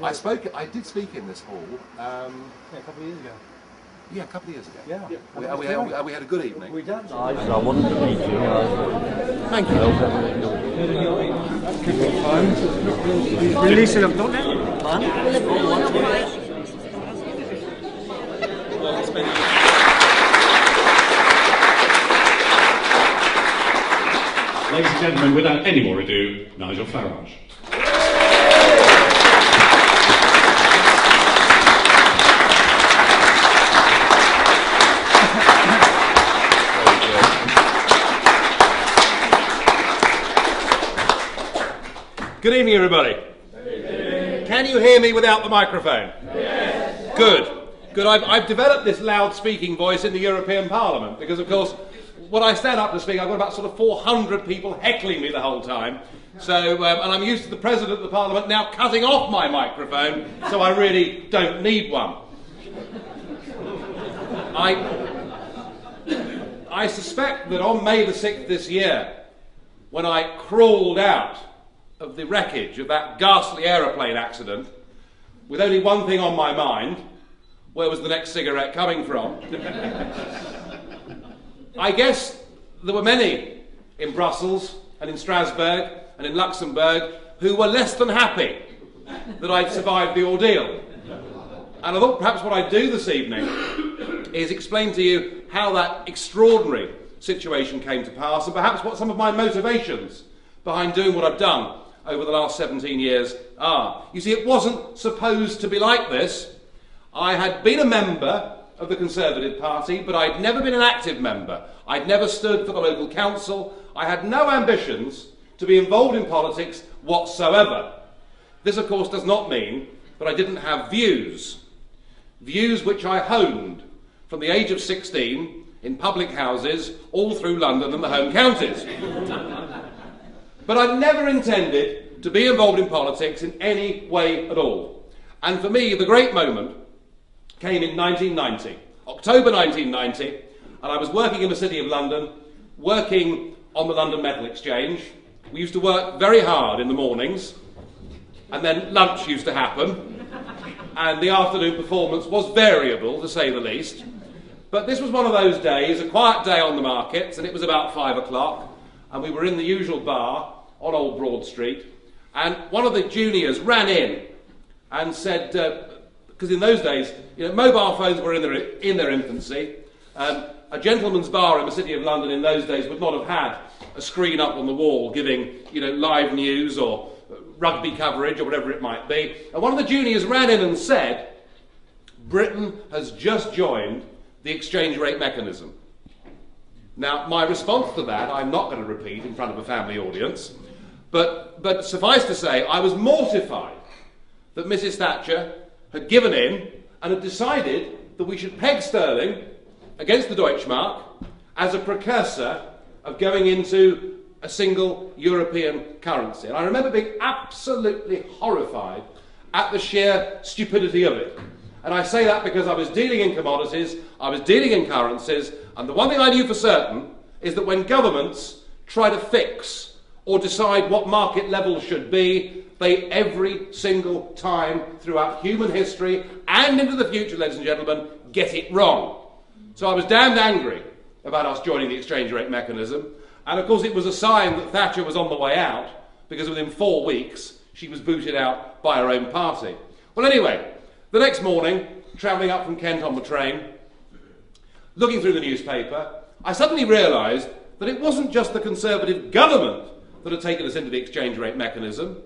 I did speak in this hall. Yeah, a couple of years ago. Yeah, a couple of years ago. Yeah. We had a good evening. We done. Nigel, I wanted to meet you. Thank you. Release it, don't they? Ladies and gentlemen, without any more ado, Nigel Farage. Good evening, everybody. Can you hear me without the microphone? Yes. Good. I've developed this loud speaking voice in the European Parliament because, of course, when I stand up to speak, I've got about sort of 400 people heckling me the whole time. So, and I'm used to the President of the Parliament now cutting off my microphone, so I really don't need one. I suspect that on May the 6th this year, when I crawled out of the wreckage of that ghastly aeroplane accident, with only one thing on my mind: where was the next cigarette coming from? I guess there were many in Brussels and in Strasbourg and in Luxembourg who were less than happy that I'd survived the ordeal. And I thought perhaps what I'd do this evening is explain to you how that extraordinary situation came to pass, and perhaps what some of my motivations behind doing what I've done over the last 17 years are. You see, it wasn't supposed to be like this. I had been a member of the Conservative Party, but I'd never been an active member. I'd never stood for the local council. I had no ambitions to be involved in politics whatsoever. This, of course, does not mean that I didn't have views. Views which I honed from the age of 16 in public houses all through London and the home counties. But I never intended to be involved in politics in any way at all. And for me, the great moment came in 1990, October 1990, and I was working in the City of London, working on the London Metal Exchange. We used to work very hard in the mornings, and then lunch used to happen, and the afternoon performance was variable, to say the least. But this was one of those days, a quiet day on the markets, and it was about 5 o'clock, and we were in the usual bar on Old Broad Street, and one of the juniors ran in and said, because in those days, mobile phones were in their infancy. A gentleman's bar in the City of London in those days would not have had a screen up on the wall giving, live news or rugby coverage or whatever it might be. And one of the juniors ran in and said, "Britain has just joined the exchange rate mechanism." Now, my response to that, I'm not going to repeat in front of a family audience, but suffice to say, I was mortified that Mrs. Thatcher had given in and had decided that we should peg sterling against the Deutschmark as a precursor of going into a single European currency. And I remember being absolutely horrified at the sheer stupidity of it. And I say that because I was dealing in commodities, I was dealing in currencies, and the one thing I knew for certain is that when governments try to fix or decide what market levels should be, they every single time throughout human history and into the future, ladies and gentlemen, get it wrong. So I was damned angry about us joining the exchange rate mechanism, and of course it was a sign that Thatcher was on the way out, because within 4 weeks she was booted out by her own party. Well, anyway, the next morning, travelling up from Kent on the train, looking through the newspaper, I suddenly realised that it wasn't just the Conservative government that had taken us into the exchange rate mechanism,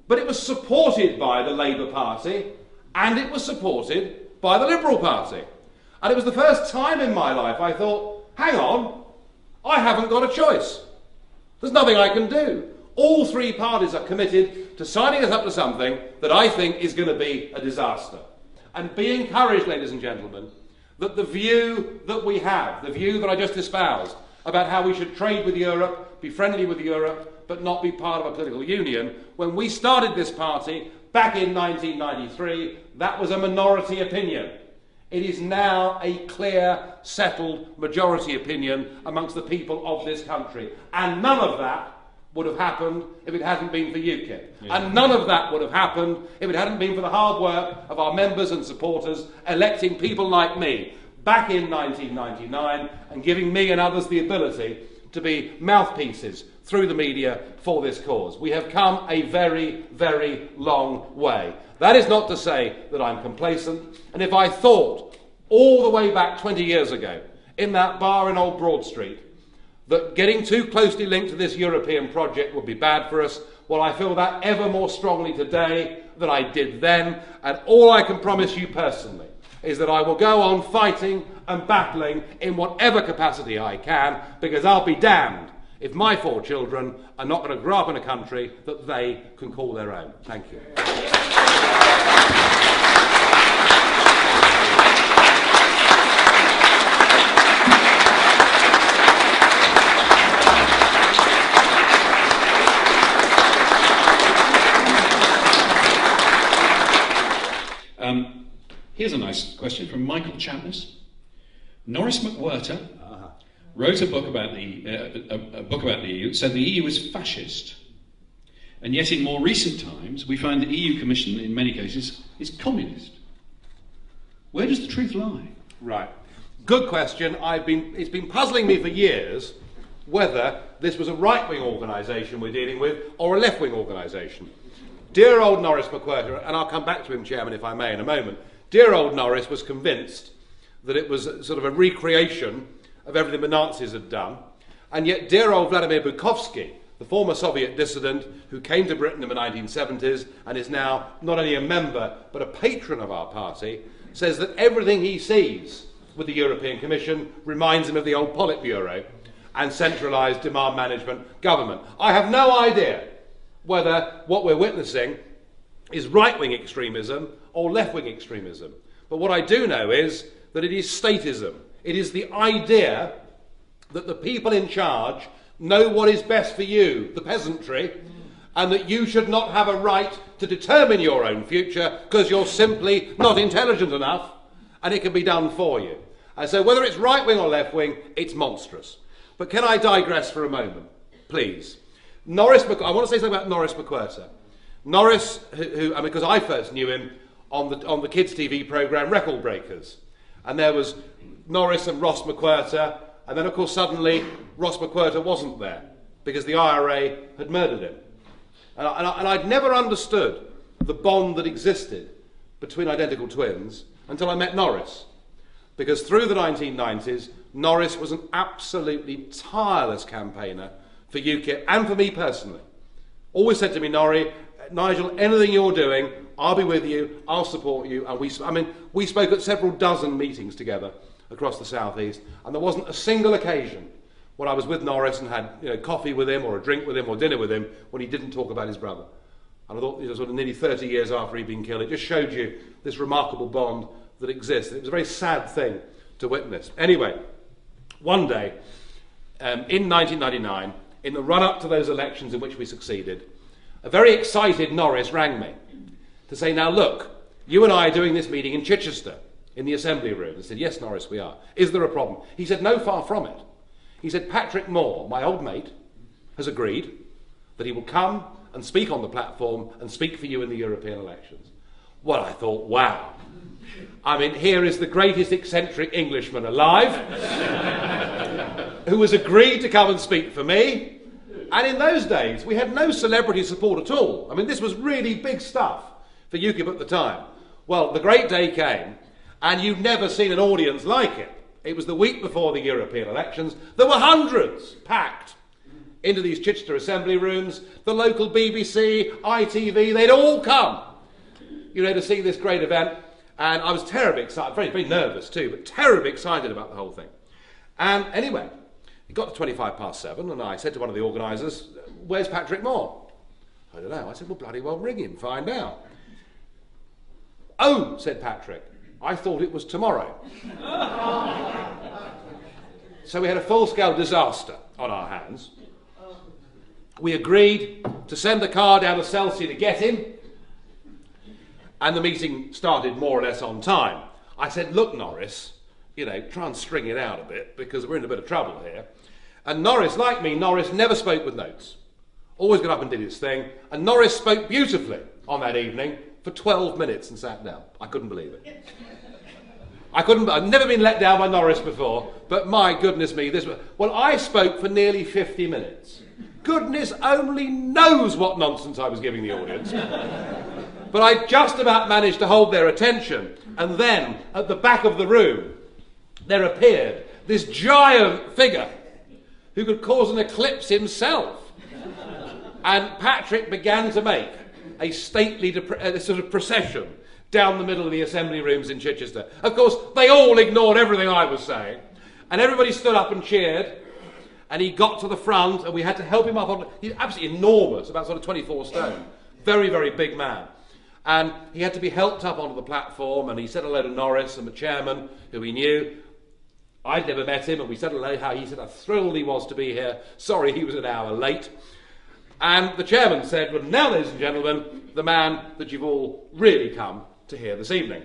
but it was supported by the Labour Party, and it was supported by the Liberal Party. And it was the first time in my life I thought, hang on, I haven't got a choice. There's nothing I can do. All three parties are committed to signing us up to something that I think is going to be a disaster. And be encouraged, ladies and gentlemen, that the view that we have, the view that I just espoused, about how we should trade with Europe, be friendly with Europe, but not be part of a political union, when we started this party back in 1993, that was a minority opinion. It is now a clear, settled majority opinion amongst the people of this country. And none of that would have happened if it hadn't been for UKIP. And none of that would have happened if it hadn't been for the hard work of our members and supporters electing people like me back in 1999 and giving me and others the ability to be mouthpieces through the media for this cause. We have come a very, very long way. That is not to say that I'm complacent, and if I thought all the way back 20 years ago in that bar in Old Broad Street that getting too closely linked to this European project would be bad for us, well, I feel that ever more strongly today than I did then, and all I can promise you personally is that I will go on fighting and battling in whatever capacity I can, because I'll be damned if my 4 children are not going to grow up in a country that they can call their own. Thank you. Here's a nice question from Michael Chapness. Norris McWhirter wrote a book about the EU, said the EU is fascist, and yet in more recent times we find the EU Commission in many cases is communist. Where does the truth lie? Right. Good question. It's been puzzling me for years whether this was a right-wing organisation we're dealing with or a left-wing organisation. Dear old Norris McWhirter, and I'll come back to him, Chairman, if I may, in a moment. Dear old Norris was convinced that it was sort of a recreation of everything the Nazis had done, and yet dear old Vladimir Bukovsky, the former Soviet dissident who came to Britain in the 1970s and is now not only a member but a patron of our party, says that everything he sees with the European Commission reminds him of the old Politburo and centralised demand management government. I have no idea whether what we're witnessing is right-wing extremism or left-wing extremism. But what I do know is that it is statism. It is the idea that the people in charge know what is best for you, the peasantry, and that you should not have a right to determine your own future because you're simply not intelligent enough and it can be done for you. And so whether it's right-wing or left-wing, it's monstrous. But can I digress for a moment, please? I want to say something about Norris McWhirter. Norris, because I first knew him on the kids' TV programme Record Breakers. And there was Norris and Ross McWhirter, and then of course suddenly Ross McWhirter wasn't there because the IRA had murdered him. And I'd never understood the bond that existed between identical twins until I met Norris. Because through the 1990s, Norris was an absolutely tireless campaigner for UKIP and for me personally. Always said to me, Nigel, anything you're doing, I'll be with you, I'll support you. And we spoke at several dozen meetings together across the southeast, and there wasn't a single occasion when I was with Norris and had coffee with him or a drink with him or dinner with him when he didn't talk about his brother. And I thought, sort of nearly 30 years after he'd been killed, it just showed you this remarkable bond that exists. It was a very sad thing to witness. Anyway, one day, in 1999, in the run-up to those elections in which we succeeded, a very excited Norris rang me to say, now look, you and I are doing this meeting in Chichester, in the Assembly room. I said, yes, Norris, we are. Is there a problem? He said, no, far from it. He said, Patrick Moore, my old mate, has agreed that he will come and speak on the platform and speak for you in the European elections. Well, I thought, wow. Here is the greatest eccentric Englishman alive who has agreed to come and speak for me. And in those days, we had no celebrity support at all. This was really big stuff for UKIP at the time. Well, the great day came, and you've never seen an audience like it. It was the week before the European elections. There were hundreds packed into these Chichester Assembly rooms. The local BBC, ITV, they'd all come, to see this great event. And I was terribly excited, very, very nervous too, but terribly excited about the whole thing. And anyway, it got to 7:25, and I said to one of the organisers, where's Patrick Moore? I don't know. I said, well, bloody well, ring him, find out. Oh, said Patrick, I thought it was tomorrow. So we had a full-scale disaster on our hands. We agreed to send the car down to Chelsea to get him, and the meeting started more or less on time. I said, look, Norris, try and string it out a bit because we're in a bit of trouble here. And Norris, like me, Norris never spoke with notes. always got up and did his thing, and Norris spoke beautifully on that evening for 12 minutes and sat down. I couldn't believe it. I'd never been let down by Norris before, but my goodness me, well, I spoke for nearly 50 minutes. Goodness only knows what nonsense I was giving the audience. But I just about managed to hold their attention, and then, at the back of the room, there appeared this giant figure who could cause an eclipse himself. And Patrick began to make a stately sort of procession down the middle of the assembly rooms in Chichester. Of course, they all ignored everything I was saying, and everybody stood up and cheered, and he got to the front, and we had to help him up on... He's absolutely enormous, about sort of 24 stone. Very, very big man. And he had to be helped up onto the platform, and he said hello to Norris and the chairman, who he knew. I'd never met him, and we said hello, how he said how thrilled he was to be here. Sorry he was an hour late. And the chairman said, well, now, ladies and gentlemen, the man that you've all really come to hear this evening.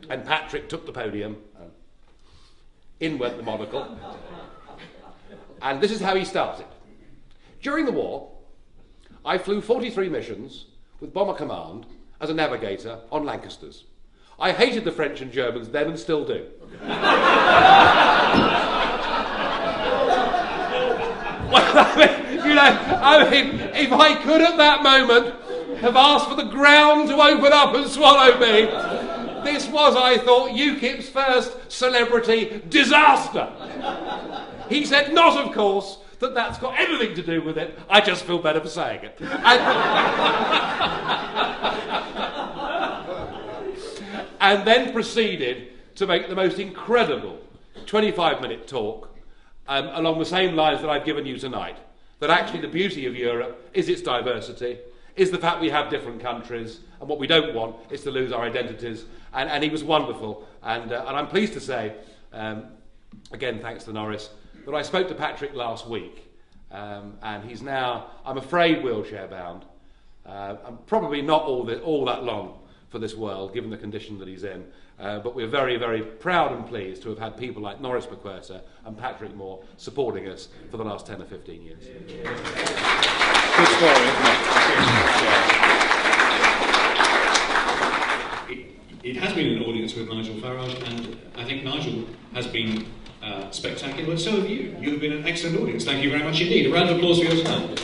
And Patrick took the podium, and in went the monocle. And this is how he started. During the war, I flew 43 missions with Bomber Command as a navigator on Lancasters. I hated the French and Germans then and still do. Well, I mean, if I could at that moment have asked for the ground to open up and swallow me, this was, I thought, UKIP's first celebrity disaster. He said, not, of course, that that's got anything to do with it. I just feel better for saying it. And then proceeded to make the most incredible 25-minute talk along the same lines that I've given you tonight. That actually the beauty of Europe is its diversity, is the fact we have different countries, and what we don't want is to lose our identities. And he was wonderful. And I'm pleased to say, again, thanks to Norris, that I spoke to Patrick last week, and he's now, I'm afraid, wheelchair-bound. And probably not all that long for this world, given the condition that he's in. But we're very, very proud and pleased to have had people like Norris McWhirter and Patrick Moore supporting us for the last 10 or 15 years. Good story, isn't it? It has been an audience with Nigel Farage, and I think Nigel has been spectacular, but so have you. You have been an excellent audience. Thank you very much indeed. A round of applause for yourself.